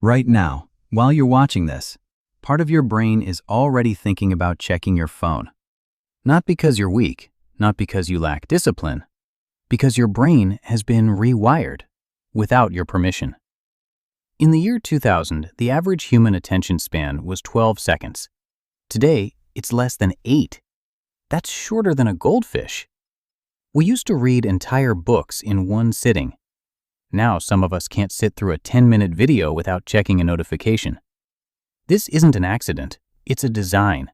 Right now, while you're watching this, part of your brain is already thinking about checking your phone. Not because you're weak, not because you lack discipline, because your brain has been rewired without your permission. In the year 2000, the average human attention span was 12 seconds. Today, it's less than 8. That's shorter than a goldfish. We used to read entire books in one sitting. Now some of us can't sit through a 10-minute video without checking a notification. This isn't an accident, it's a design.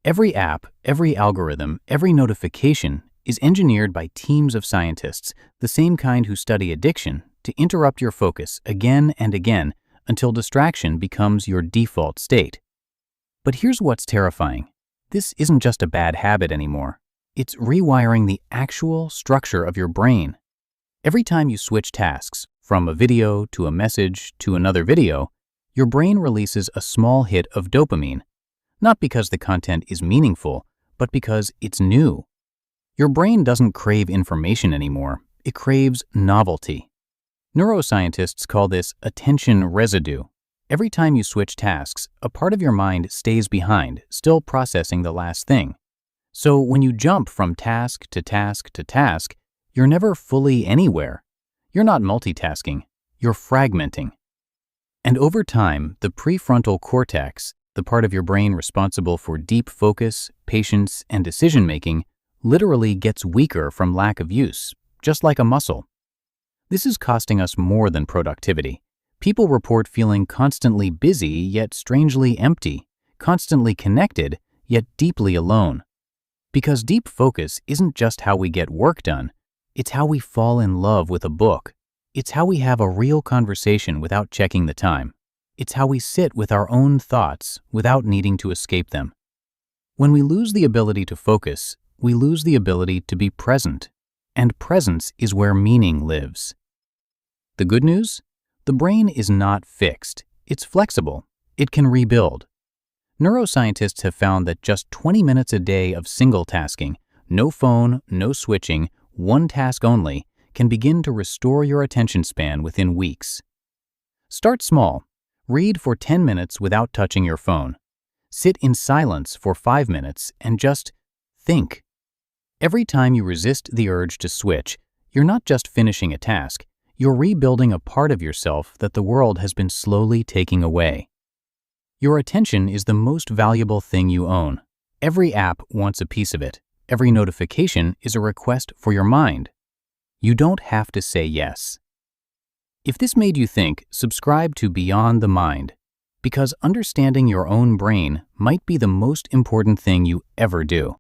Every app, every algorithm, every notification is engineered by teams of scientists, the same kind who study addiction, to interrupt your focus again and again until distraction becomes your default state. But here's what's terrifying. This isn't just a bad habit anymore. It's rewiring the actual structure of your brain. Every time you switch tasks, from a video to a message to another video, your brain releases a small hit of dopamine, not because the content is meaningful, but because it's new. Your brain doesn't crave information anymore, it craves novelty. Neuroscientists call this attention residue. Every time you switch tasks, a part of your mind stays behind, still processing the last thing. So when you jump from task to task to task, you're never fully anywhere. You're not multitasking, you're fragmenting. And over time, the prefrontal cortex, the part of your brain responsible for deep focus, patience, and decision-making, literally gets weaker from lack of use, just like a muscle. This is costing us more than productivity. People report feeling constantly busy yet strangely empty, constantly connected yet deeply alone. Because deep focus isn't just how we get work done, it's how we fall in love with a book. It's how we have a real conversation without checking the time. It's how we sit with our own thoughts without needing to escape them. When we lose the ability to focus, we lose the ability to be present. And presence is where meaning lives. The good news? The brain is not fixed. It's flexible. It can rebuild. Neuroscientists have found that just 20 minutes a day of single tasking, no phone, no switching, one task only, can begin to restore your attention span within weeks. Start small. Read for 10 minutes without touching your phone. Sit in silence for 5 minutes and just think. Every time you resist the urge to switch, you're not just finishing a task, you're rebuilding a part of yourself that the world has been slowly taking away. Your attention is the most valuable thing you own. Every app wants a piece of it. Every notification is a request for your mind. You don't have to say yes. If this made you think, subscribe to Beyond the Mind, because understanding your own brain might be the most important thing you ever do.